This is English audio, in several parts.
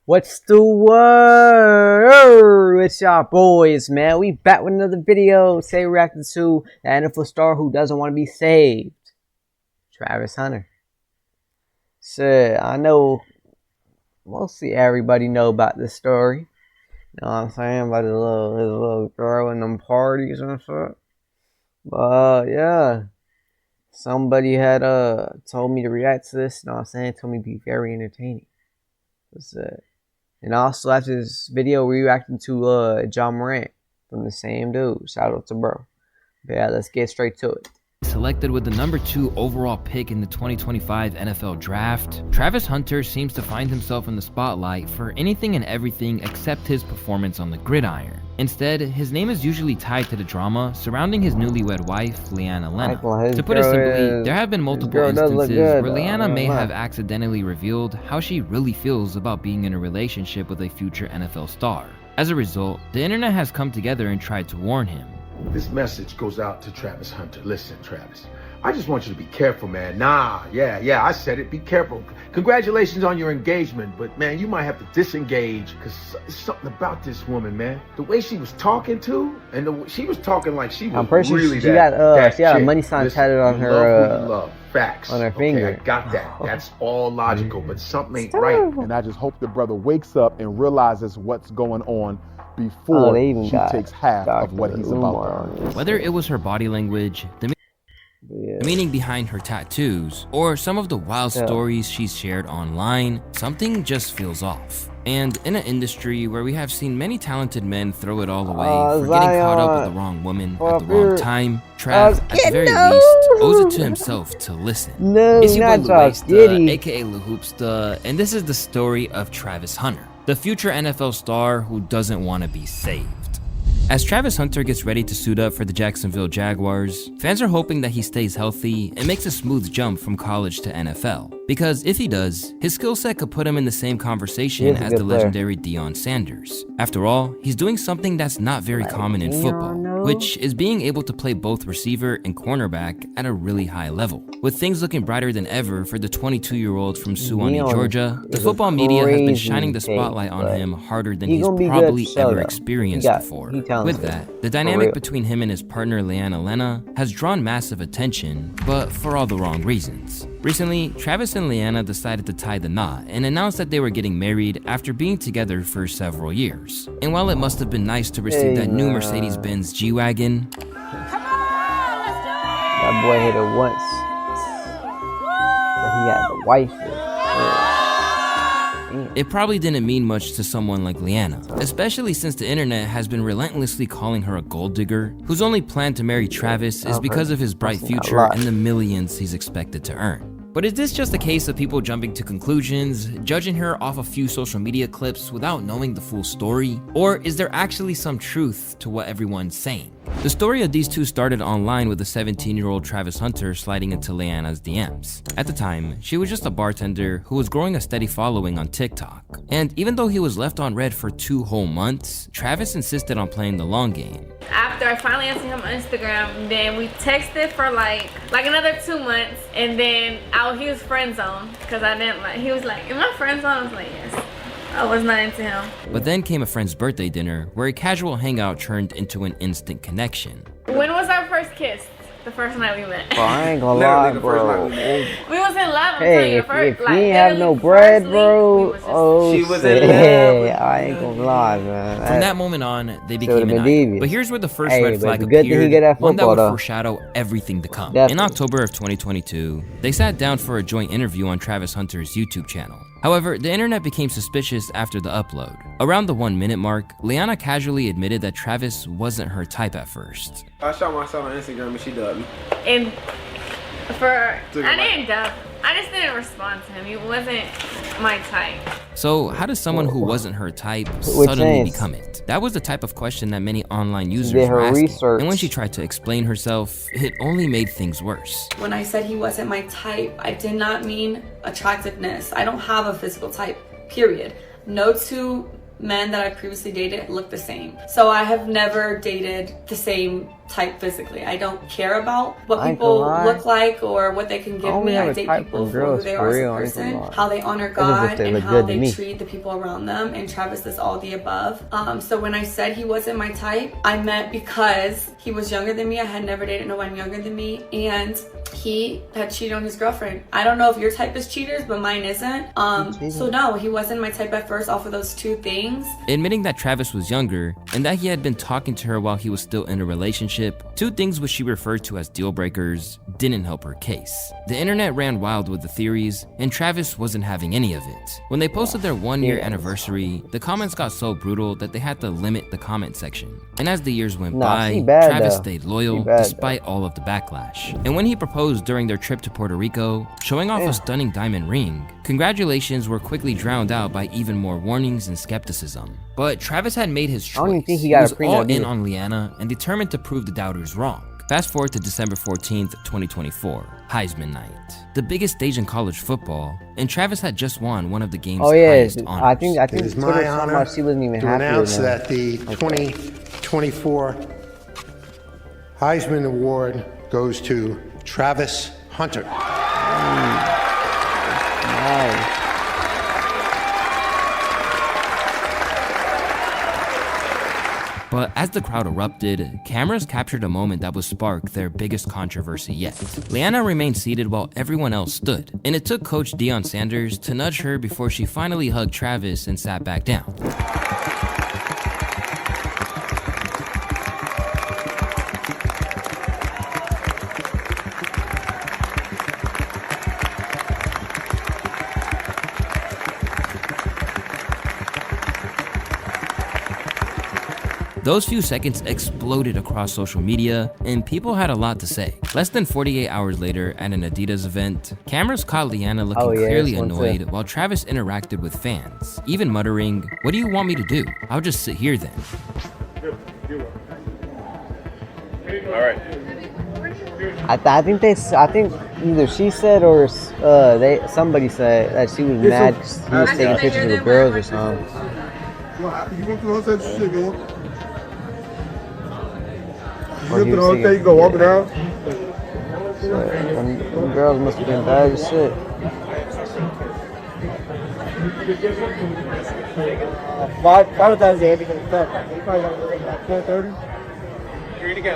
What's the word? It's y'all boys, man. We back with another video. Say reacting to the NFL star who doesn't want to be saved, Travis Hunter. So I know mostly everybody know about this story. You know what I'm saying? About his little girl in them parties and stuff. But yeah, somebody had told me to react to this. You know what I'm saying? Told me to be very entertaining. And also after this video, we reacting to John Morant from the same dude. Shout out to bro. But yeah, let's get straight to it. Selected with the #2 overall pick in the 2025 NFL Draft, Travis Hunter seems to find himself in the spotlight for anything and everything except his performance on the gridiron. Instead, his name is usually tied to the drama surrounding his newlywed wife, Leanna Lena. To put it simply, there have been multiple instances where Leanna may have accidentally revealed how she really feels about being in a relationship with a future NFL star. As a result, the internet has come together and tried to warn him. This message goes out to Travis Hunter. Listen, Travis, I just want you to be careful, man. Yeah, I said it. Be careful. Congratulations on your engagement, but man, you might have to disengage because there's something about this woman, man. The way she was talking to, and she was talking like she was I'm pretty really sure she got a money sign tatted on her facts on her finger. I got that. That's all logical, but something ain't right. And I just hope the brother wakes up and realizes what's going on before she takes half of what he's about. Whether it was her body language, the meaning behind her tattoos, or some of the wild stories she's shared online, something just feels off. And in an industry where we have seen many talented men throw it all away for getting caught up with the wrong woman at the wrong time, Trav, at the very least, owes it to himself to listen. It's your boy Luesta, aka Luhoopsta, and this is the story of Travis Hunter, the future NFL star who doesn't want to be saved. As Travis Hunter gets ready to suit up for the Jacksonville Jaguars, fans are hoping that he stays healthy and makes a smooth jump from college to NFL. Because if he does, his skill set could put him in the same conversation as the legendary Deion Sanders. After all, he's doing something that's not very common in football, which is being able to play both receiver and cornerback at a really high level. With things looking brighter than ever for the 22-year-old from Suwanee, Georgia, the football media has been shining the spotlight on him harder than he's probably ever experienced before. With that, the dynamic between him and his partner Leanna Lena has drawn massive attention, but for all the wrong reasons. Recently, Travis and Leanna decided to tie the knot and announced that they were getting married after being together for several years. And while it must have been nice to receive that new Mercedes-Benz G-Wagon, that boy hit it once, but he had the wife. it probably didn't mean much to someone like Leanna, especially since the internet has been relentlessly calling her a gold digger, whose only plan to marry Travis is because of his bright future and the millions he's expected to earn. But is this just a case of people jumping to conclusions, judging her off a few social media clips without knowing the full story? Or is there actually some truth to what everyone's saying? The story of these two started online with the 17-year-old Travis Hunter sliding into Leanna's DMs. At the time, she was just a bartender who was growing a steady following on TikTok. And even though he was left on red for 2 whole months, Travis insisted on playing the long game. After I finally answered him on Instagram, then we texted for like another 2 months, and then he was friend zoned because I didn't like. He was like, "Am I friend zoned?" I was like, "Yes." I was not into him. But then came a friend's birthday dinner where a casual hangout turned into an instant connection. When was our first kiss? The first night we met. Bro, I ain't gonna lie, bro. We was in love. Hey, if you ain't have no bread, bro, she was in love. I ain't gonna lie, man. From that moment on, they became an idol. But here's where the first red flag appeared, one that would foreshadow everything to come. In October of 2022, they sat down for a joint interview on Travis Hunter's YouTube channel. However, the internet became suspicious after the upload. Around the 1-minute mark, Leanna casually admitted that Travis wasn't her type at first. I shot myself on Instagram and she dubbed me. And I didn't dub. I just didn't respond to him. He wasn't my type. So how does someone who wasn't her type suddenly become it? That was the type of question that many online users were asking. And when she tried to explain herself, it only made things worse. When I said he wasn't my type, I did not mean attractiveness. I don't have a physical type, period. No 2 men that I previously dated look the same. So I have never dated the same type physically. I don't care about what people look like or what they can give me. I date people for who they are as a person, how they honor God, and how they treat the people around them. And Travis is all the above. So when I said he wasn't my type, I meant because he was younger than me. I had never dated no one younger than me, and he had cheated on his girlfriend. I don't know if your type is cheaters, but mine isn't. So no, he wasn't my type at first off of those two things. Admitting that Travis was younger and that he had been talking to her while he was still in a relationship, two things which she referred to as deal breakers, didn't help her case. The internet ran wild with the theories, and Travis wasn't having any of it. When they posted their 1-year anniversary, the comments got so brutal that they had to limit the comment section. And as the years went by, Travis stayed loyal despite all of the backlash. And when he proposed during their trip to Puerto Rico, showing off a stunning diamond ring, congratulations were quickly drowned out by even more warnings and skepticism. But Travis had made his choice. I don't even think he was all in on Leanna and determined to prove the doubters wrong. Fast forward to December 14th, 2024, Heisman Night, the biggest stage in college football, and Travis had just won one of the game's highest honors. I think it is my honor she wasn't even to announce that the 2024 Heisman Award goes to Travis Hunter. Nice. But as the crowd erupted, cameras captured a moment that would spark their biggest controversy yet. Leanna remained seated while everyone else stood, and it took Coach Deion Sanders to nudge her before she finally hugged Travis and sat back down. Those few seconds exploded across social media, and people had a lot to say. Less than 48 hours later, at an Adidas event, cameras caught Leanna looking clearly annoyed while Travis interacted with fans, even muttering, "What do you want me to do? I'll just sit here then." All right. I think either she said or somebody said that she was mad because he was taking pictures of the girls or something. You get to the hotel, you go walk around. Them girls must have been bad as shit. Five times the because it's tough. You probably got to work about 4:30. Here you go.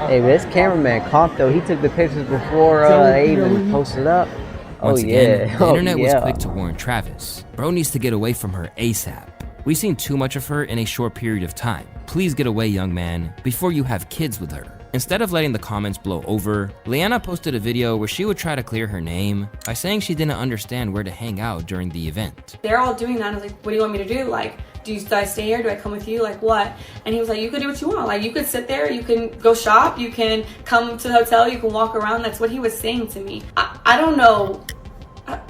Hey, this cameraman caught though. He took the pictures before they even posted up. Once again, the internet was quick to warn Travis, bro needs to get away from her ASAP. We've seen too much of her in a short period of time. Please get away, young man, before you have kids with her. Instead of letting the comments blow over, Leanna posted a video where she would try to clear her name by saying she didn't understand where to hang out during the event. They're all doing that. I was like, what do you want me to do? Like, do I stay here? Do I come with you? Like, what? And he was like, you can do what you want. Like, you could sit there, you can go shop, you can come to the hotel, you can walk around. That's what he was saying to me. I don't know.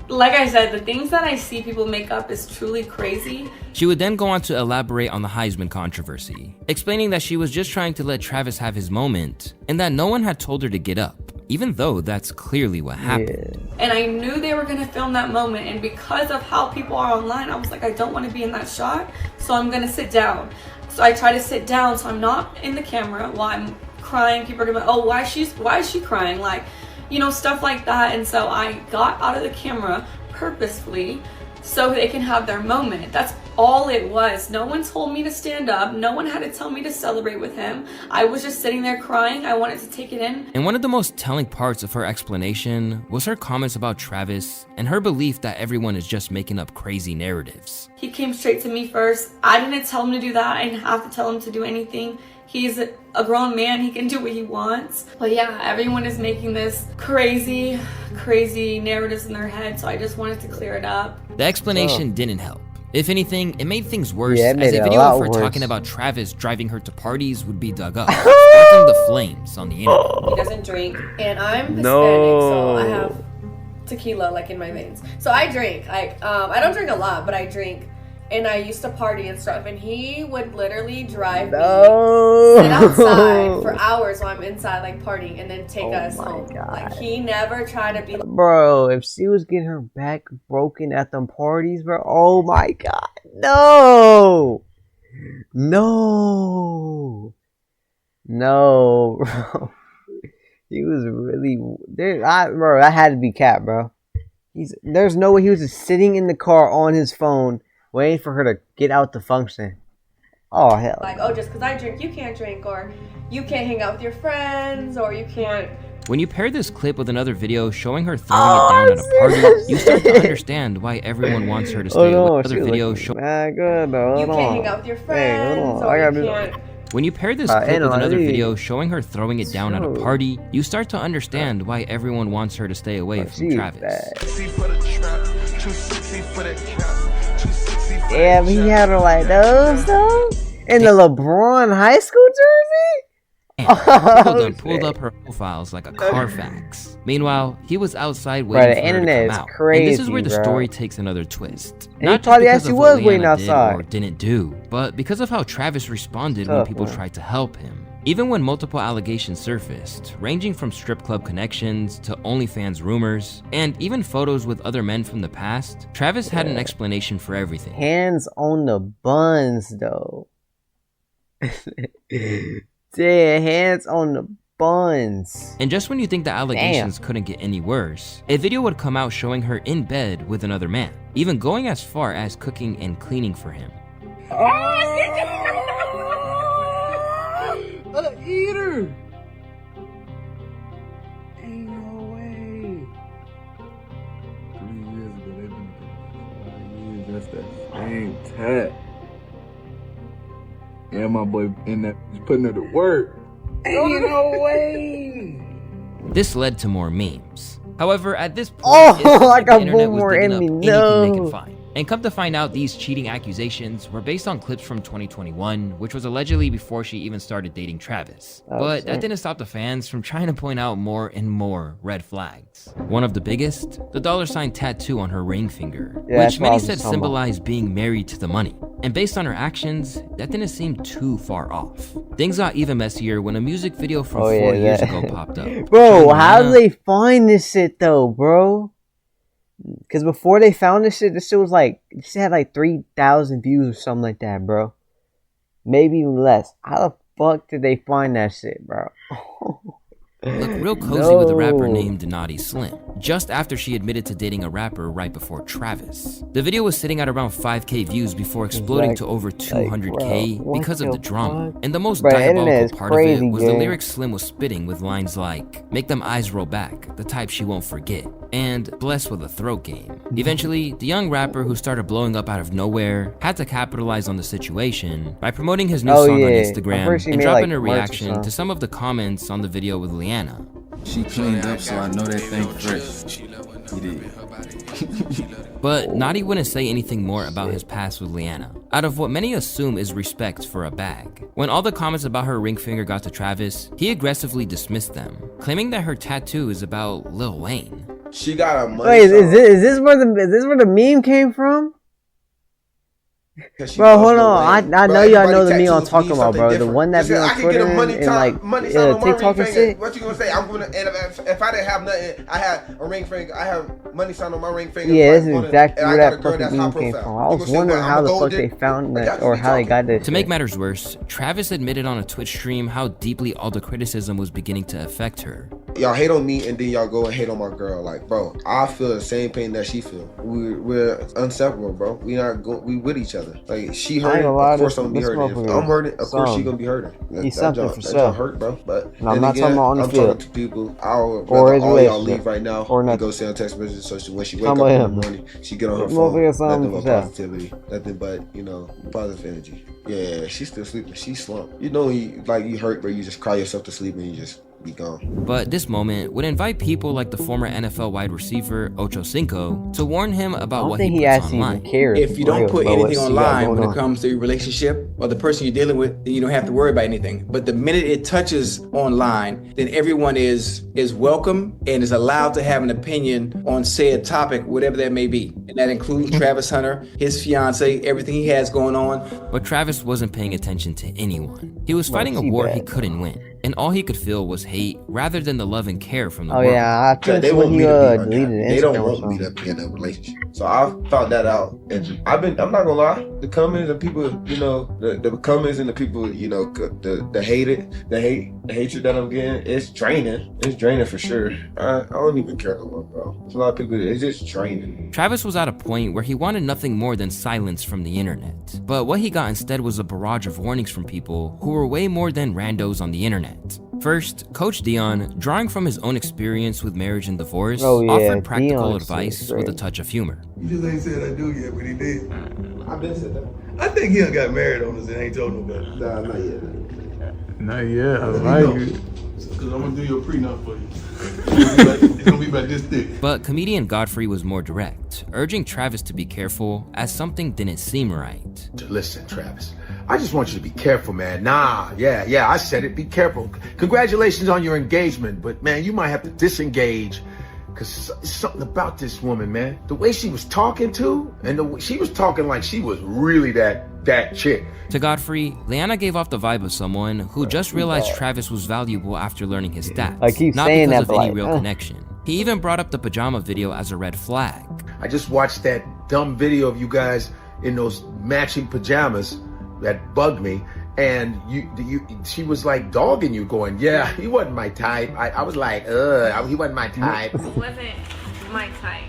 Like I said, the things that I see people make up is truly crazy. She would then go on to elaborate on the Heisman controversy, explaining that she was just trying to let Travis have his moment and that no one had told her to get up, even though that's clearly what happened. And I knew they were gonna film that moment, and because of how people are online, I was like, I don't want to be in that shot, so I'm gonna sit down. So I try to sit down so I'm not in the camera while I'm crying. People are gonna be like, oh, why is she crying? Like, you know, stuff like that. And so I got out of the camera purposefully so they can have their moment. That's all it was. No one told me to stand up. No one had to tell me to celebrate with him. I was just sitting there crying. I wanted to take it in. And one of the most telling parts of her explanation was her comments about Travis and her belief that everyone is just making up crazy narratives. He came straight to me first. I didn't tell him to do that. I didn't have to tell him to do anything. He's a grown man, he can do what he wants. But yeah, everyone is making this crazy narratives in their head, so I just wanted to clear it up. The explanation didn't help. If anything, it made things worse, as a video of her talking about Travis driving her to parties would be dug up, sparking the flames on the internet. He doesn't drink, and I'm Hispanic, so I have tequila like in my veins. So I drink, like I don't drink a lot, but I drink. And I used to party and stuff, and he would literally drive me, sit outside for hours while I'm inside, like, partying, and then take us home. God. Like, he never tried to be... Bro, if she was getting her back broken at them parties, bro, oh my God, no! No, no, bro. He was really there. Bro, that had to be Cap, bro. There's no way he was just sitting in the car on his phone, waiting for her to get out the function. Oh hell. Like, oh, just because I drink, you can't drink, or you can't hang out with your friends, or you can't. When you pair this clip with another video showing her throwing it down at a party, you start to understand why everyone wants her to stay away. Other videos show You can't hang out with your friends, or you can't. When you pair this clip with another video showing her throwing it down at a party, you start to understand why everyone wants her to stay away from Travis. Damn, he had her like those though? In the LeBron high school jersey? People done pulled up her profiles like a Carfax. Meanwhile, he was outside waiting for her to come out. Crazy, and this is where the bro. story takes another twist. And Not he probably just because actually of what was waiting Leanna did outside. or didn't do, but because of how Travis responded when people tried to help him. Even when multiple allegations surfaced, ranging from strip club connections to OnlyFans rumors, and even photos with other men from the past, Travis had an explanation for everything. Hands on the buns, though. Damn, hands on the buns. And just when you think the allegations couldn't get any worse, a video would come out showing her in bed with another man, even going as far as cooking and cleaning for him. Eater! Ain't no way. 3 years ago, they've been together for 5 years. That's that same tat. And my boy in that, he's putting her to work. Ain't no way. This led to more memes. However, at this point, I got the internet was more digging in up me. anything No. they could find. And come to find out, these cheating accusations were based on clips from 2021, which was allegedly before she even started dating Travis. But that didn't stop the fans from trying to point out more and more red flags. One of the biggest, the $sign tattoo on her ring finger, which many said symbolized being married to the money. And based on her actions, that didn't seem too far off. Things got even messier when a music video from 4 years ago popped up. Bro, how did they find this shit though, bro? Because before they found this shit was like, this shit had like 3,000 views or something like that, bro. Maybe even less. How the fuck did they find that shit, bro? Look real cozy with a rapper named Naughty Slim, just after she admitted to dating a rapper right before Travis. The video was sitting at around 5K views before exploding to over 200K because of the drama. And the most diabolical part of it was the lyrics Slim was spitting with lines like, "Make them eyes roll back, the type she won't forget," and "blessed with a throat game." Eventually, the young rapper who started blowing up out of nowhere had to capitalize on the situation by promoting his new song on Instagram and dropping a reaction to some of the comments on the video with Leanna. She cleaned up, so I know that thing fresh. He did. But Naughty wouldn't say anything more about his past with Leanna, out of what many assume is respect for a bag. When all the comments about her ring finger got to Travis, he aggressively dismissed them, claiming that her tattoo is about Lil Wayne. She got a money. Wait, is this where the meme came from? Bro, hold on. I know y'all know the meme I'm talking about, bro. The one that be on Twitter and like TikTok and shit. What you gonna say? I'm gonna. And if I didn't have nothing, I had a ring finger. I have money sign on my ring finger. Yeah, this is exactly where that fucking meme came from. I was wondering how the fuck they found that or how they got this. To make matters worse, Travis admitted on a Twitch stream how deeply all the criticism was beginning to affect her. Y'all hate on me and then y'all go and hate on my girl. Like, bro, I feel the same pain that she feel. We're inseparable, bro. We with each other. Like, she hurting, of course I'm gonna be hurting. If I'm hurting, of course she gonna be hurting. He's something for sure. Hurt, bro. But I'm not talking about on the field. I'm talking to people. Or all y'all leave right now and go send a text message. So when she wake up in the morning, she get on her phone. Nothing but positivity. Nothing but, positive energy. Yeah, she's still sleeping. She's slumped. You hurt, but you just cry yourself to sleep and you just be gone. But this moment would invite people like the former NFL wide receiver Ocho Cinco to warn him about what he puts online. If you don't put anything online when it comes to your relationship or the person you're dealing with, then you don't have to worry about anything. But the minute it touches online, then everyone is welcome and is allowed to have an opinion on said topic, whatever that may be. And that includes Travis Hunter, his fiance, everything he has going on. But Travis wasn't paying attention to anyone. He was fighting a war he couldn't win. and all he could feel was hate rather than the love and care from the Oh world. yeah, I think they when want he me to be deleted unhappy. They don't Instagram or want me something. to be in a relationship. So I found that out, and I'm not gonna lie. The comments and people, the comments and the people, the hatred that I'm getting, it's draining. It's draining for sure. I don't even care no more, bro. There's a lot of people. It's just draining. Travis was at a point where he wanted nothing more than silence from the internet. But what he got instead was a barrage of warnings from people who were way more than randos on the internet. First, Coach Dion, drawing from his own experience with marriage and divorce, offered practical advice with a touch of humor. You just ain't said I do yet, but he did. I've been said that. I think he done got married on us and ain't told nobody. Nah, not yet. Not yet. I like it. Cause I'm gonna do your prenup for you. It's gonna be about this thick. But comedian Godfrey was more direct, urging Travis to be careful as something didn't seem right. Listen, Travis, I just want you to be careful, man. Nah, yeah, I said it, be careful. Congratulations on your engagement, but man, you might have to disengage. Cause it's something about this woman, man. The way she was talking to, and she was talking like she was really that chick. To Godfrey, Leanna gave off the vibe of someone who just realized Travis was valuable after learning his stats, I keep not saying because that, of any but real connection. He even brought up the pajama video as a red flag. I just watched that dumb video of you guys in those matching pajamas that bugged me. And she was like dogging you, going, yeah, he wasn't my type. I was like, he wasn't my type. He wasn't my type.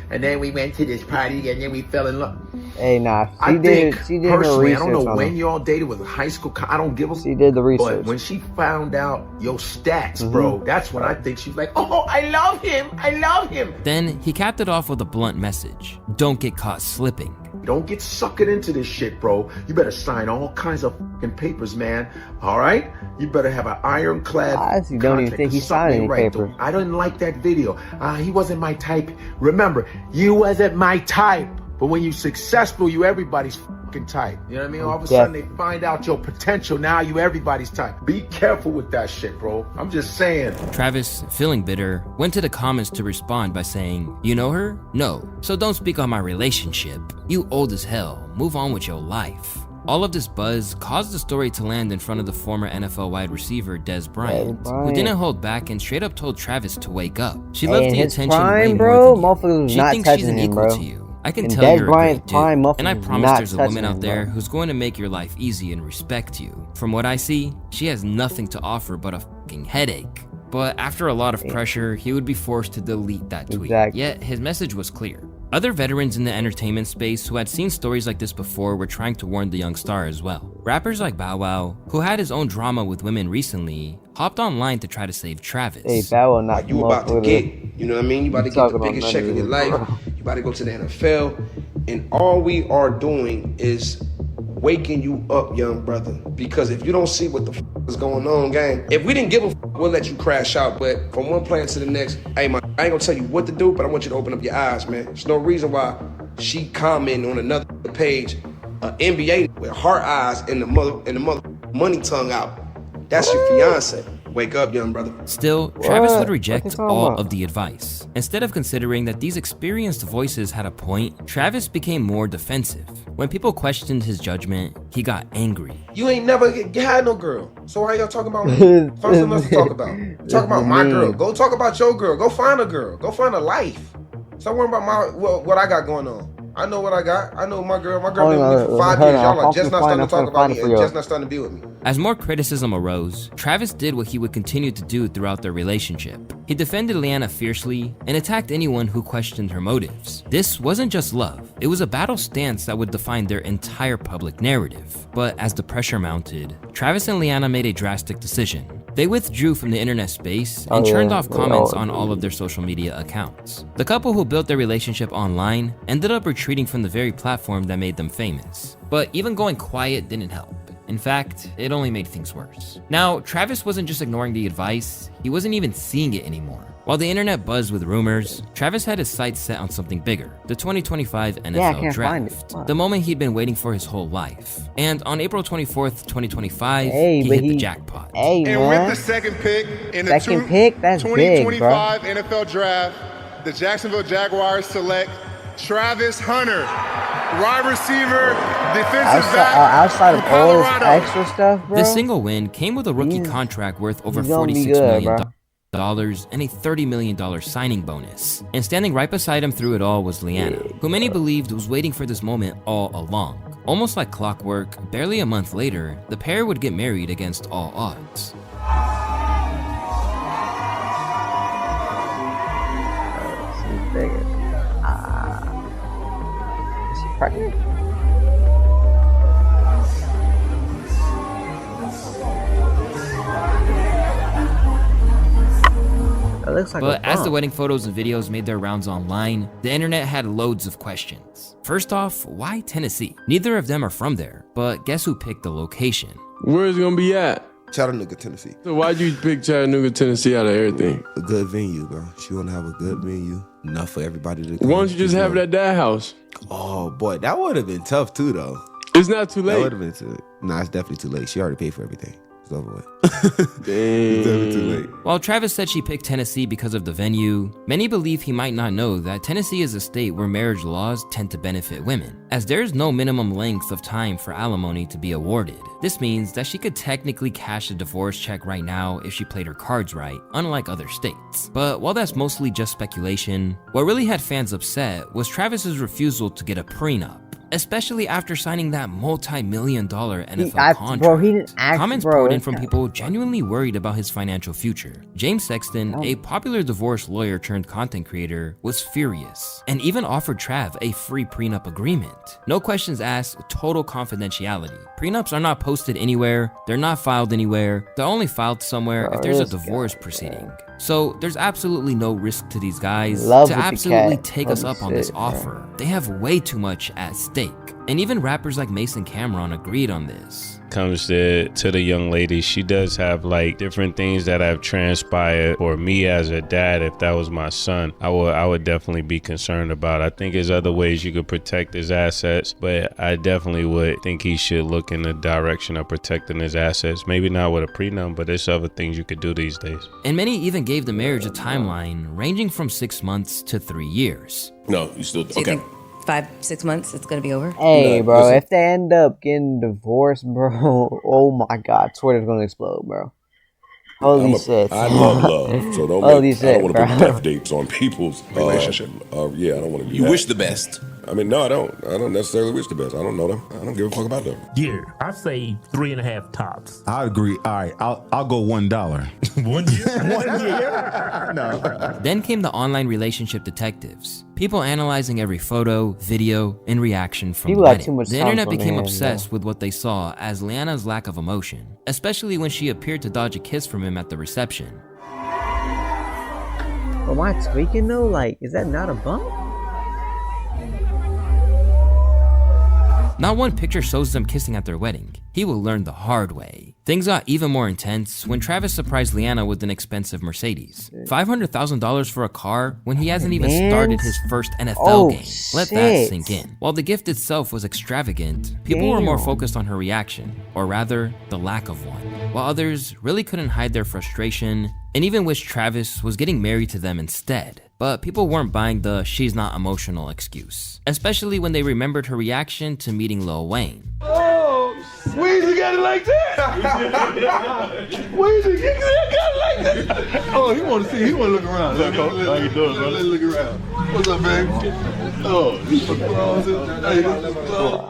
And then we went to this party and then we fell in love. Hey, nah, I think her personally, I research don't know on when him. y'all dated with high school. I don't give a. She did the research. But when she found out your stats, bro, that's when I think she's like, oh, I love him. I love him. Then he capped it off with a blunt message. Don't get caught slipping. Don't get suckered into this shit, bro. You better sign all kinds of fucking papers, man. All right? You better have an ironclad I actually don't even think he signed any papers. I didn't like that video. He wasn't my type. Remember, you wasn't my type. But when you're successful, you everybody's fucking type. You know what I mean? All of a sudden, they find out your potential. Now you everybody's type. Be careful with that shit, bro. I'm just saying. Travis, feeling bitter, went to the comments to respond by saying, you know her? No. So don't speak on my relationship. You old as hell. Move on with your life. All of this buzz caused the story to land in front of the former NFL wide receiver Des Bryant, who didn't hold back and straight up told Travis to wake up. She loves the attention way more than you. She thinks she's an equal to you. I can tell you're a great dude, and I promise there's a woman out there who's going to make your life easy and respect you. From what I see, she has nothing to offer but a fucking headache. But after a lot of pressure, he would be forced to delete that tweet. Yet his message was clear. Other veterans in the entertainment space who had seen stories like this before were trying to warn the young star as well. Rappers like Bow Wow, who had his own drama with women recently, hopped online to try to save Travis. Hey, Bow Wow, not you about to get, you know what I mean? You about to get the biggest check of your life. You about to go to the NFL, and all we are doing is waking you up, young brother. Because if you don't see what the is going on, gang, if we didn't give a we'll let you crash out. But from one plan to the next, hey man, I ain't gonna tell you what to do, but I want you to open up your eyes, man. There's no reason why she commenting on another page, NBA with heart eyes and the mother money tongue out. That's your fiance. Wake up, young brother. Still, Travis would reject all of the advice. Instead of considering that these experienced voices had a point, Travis became more defensive. When people questioned his judgment, he got angry. You ain't never had no girl. So why y'all talking about me? Find something else to talk about. Talk about my girl. Go talk about your girl. Go find a girl. Go find a life. Stop worrying about what I got going on. I know what I got. I know my girl. My girl been with me for 5 years. Y'all are just not starting to talk about me and just not starting to be with me. As more criticism arose, Travis did what he would continue to do throughout their relationship. He defended Leanna fiercely and attacked anyone who questioned her motives. This wasn't just love. It was a battle stance that would define their entire public narrative. But as the pressure mounted, Travis and Leanna made a drastic decision. They withdrew from the internet space and turned off comments on all of their social media accounts. The couple who built their relationship online ended up retreating from the very platform that made them famous. But even going quiet didn't help. In fact, it only made things worse. Now, Travis wasn't just ignoring the advice, he wasn't even seeing it anymore. While the internet buzzed with rumors, Travis had his sights set on something bigger, the 2025 NFL Draft, the moment he'd been waiting for his whole life. And on April 24th, 2025, he hit the jackpot. And with the second pick in the 2025 NFL Draft, the Jacksonville Jaguars select Travis Hunter, wide receiver, outside of all this extra stuff, bro. This single win came with a rookie contract worth over $46 million and a $30 million signing bonus. And standing right beside him through it all was Leanna, who many believed was waiting for this moment all along. Almost like clockwork, barely a month later, the pair would get married against all odds. Is she pregnant? But as the wedding photos and videos made their rounds online, the internet had loads of questions. First off, why Tennessee? Neither of them are from there, but guess who picked the location? Where is it gonna be at? Chattanooga, Tennessee. So why'd you pick Chattanooga, Tennessee out of everything? A good venue, bro. She wanna have a good venue, enough for everybody to come. Why don't you just have it at that house? Oh boy, that would have been tough too, though. It's not too late. That would have been too. Nah, it's definitely too late. She already paid for everything. It's over with. It's definitely too late. While Travis said she picked Tennessee because of the venue, many believe he might not know that Tennessee is a state where marriage laws tend to benefit women, as there is no minimum length of time for alimony to be awarded. This means that she could technically cash a divorce check right now if she played her cards right, unlike other states. But while that's mostly just speculation, what really had fans upset was Travis's refusal to get a prenup, especially after signing that multi-million-dollar NFL contract. Bro, he didn't ask, Comments poured in from people genuinely worried about his financial future. James Sexton, a popular divorce lawyer turned content creator, was furious and even offered Trav a free prenup agreement. No questions asked, total confidentiality. Prenups are not posted anywhere, they're not filed anywhere, they're only filed somewhere if there's a divorce proceeding. So there's absolutely no risk to these guys to absolutely take us up on this offer. They have way too much at stake. And even rappers like Mason Cameron agreed on this. Comes to the young lady, she does have like different things that have transpired. For me as a dad, if that was my son, I would definitely be concerned about. I think there's other ways you could protect his assets, but I definitely would think he should look in the direction of protecting his assets. Maybe not with a prenup, but there's other things you could do these days. And many even gave the marriage a timeline ranging from 6 months to 3 years. No, you still okay. 5-6 months, it's gonna be over. Hey, No, bro, listen. if they end up getting divorced, bro, oh my God, Twitter's gonna explode, bro. Holy shit! I love love, so don't. Holy I shit, don't want to bro. put death dates on people's relationship. Yeah, I don't want to do You that. wish the best. I mean, no, I don't. I don't necessarily wish the best. I don't know them. I don't give a fuck about them. Yeah, I say 3.5 tops. I agree. All right, I'll go $1. 1 year? 1 year? No. Then came the online relationship detectives. People analyzing every photo, video, and reaction from People the had wedding. too much The time internet for became man, obsessed with what they saw as Leanna's lack of emotion, especially when she appeared to dodge a kiss from him at the reception. Am I tweaking though? Like, is that not a bump? Not one picture shows them kissing at their wedding. He will learn the hard way. Things got even more intense when Travis surprised Leanna with an expensive Mercedes. $500,000 for a car when he hasn't even started his first NFL game. Let that sink in. While the gift itself was extravagant, people were more focused on her reaction, or rather, the lack of one. While others really couldn't hide their frustration and even wished Travis was getting married to them instead. But people weren't buying the she's not emotional excuse, especially when they remembered her reaction to meeting Lil Wayne. Oh, Weezy got it like that. Weezy got it like that. Oh, he want to see. He want to look around. What's up, Coach? How you doing, brother? Let's look around. What's up, baby? Oh,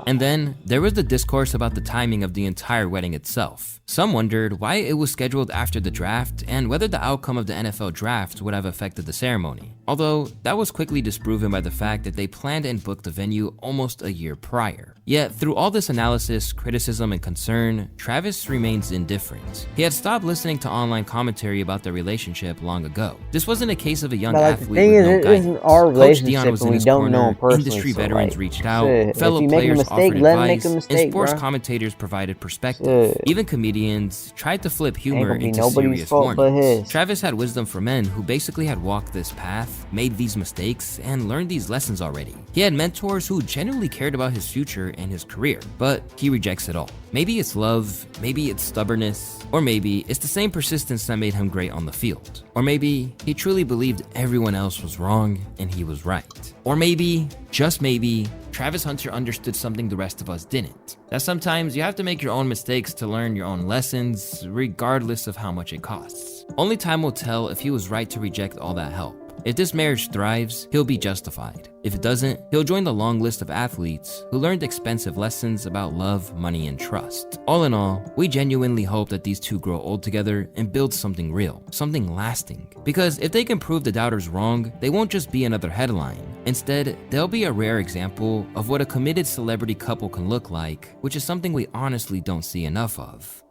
and then there was the discourse about the timing of the entire wedding itself. Some wondered why it was scheduled after the draft and whether the outcome of the NFL draft would have affected the ceremony. Although that was quickly disproven by the fact that they planned and booked the venue almost a year prior. Yet through all this analysis, criticism, and concern, Travis remains indifferent. He had stopped listening to online commentary about their relationship long ago. This wasn't a case of a young athlete with no guidance. Coach Dion was in his corner, industry veterans reached out, fellow players offered advice, and sports commentators provided perspective. Even comedians tried to flip humor into serious warnings. Travis had wisdom for men who basically had walked this path, made these mistakes, and learned these lessons already. He had mentors who genuinely cared about his future and his career, but he rejects it all. Maybe it's love, maybe it's stubbornness, or maybe it's the same persistence that made him great on the field. Or maybe he truly believed everyone else was wrong and he was right. Or maybe, just maybe, Travis Hunter understood something the rest of us didn't. That sometimes you have to make your own mistakes to learn your own lessons, regardless of how much it costs. Only time will tell if he was right to reject all that help. If this marriage thrives, he'll be justified. If it doesn't, he'll join the long list of athletes who learned expensive lessons about love, money, and trust. All in all, we genuinely hope that these two grow old together and build something real, something lasting. Because if they can prove the doubters wrong, they won't just be another headline. Instead, they'll be a rare example of what a committed celebrity couple can look like, which is something we honestly don't see enough of.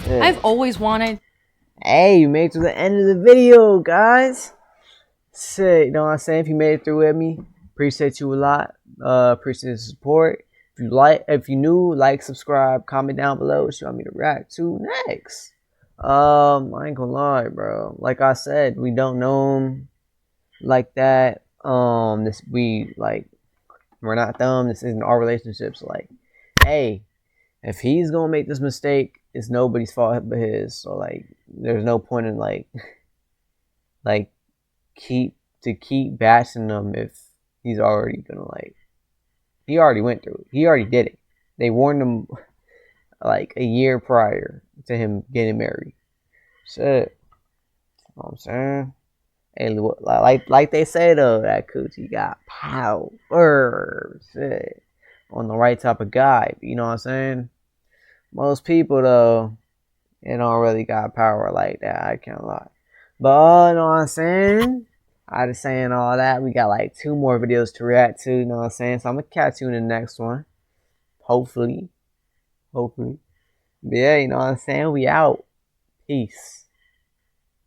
I've always wanted... Hey, you made it to the end of the video, guys. Sick, you know what I'm saying? If you made it through with me, appreciate you a lot. Appreciate the support. If you new, like, subscribe, comment down below what you want me to react to next. I ain't gonna lie, bro. Like I said, we don't know him like that. We're not them. This isn't our relationship. So like, hey, if he's gonna make this mistake, it's nobody's fault but his. So like, there's no point in keep bashing him if he's already gonna he already went through it. He already did it. They warned him like a year prior to him getting married. Shit. You know what I'm saying? Hey, like they say though, that coochie got power. Shit. On the right type of guy. You know what I'm saying? Most people though, they don't really got power like that. I can't lie. But you know what I'm saying? I just saying all that. We got like 2 more videos to react to. You know what I'm saying? So I'm gonna catch you in the next one. Hopefully. But yeah, you know what I'm saying? We out. Peace.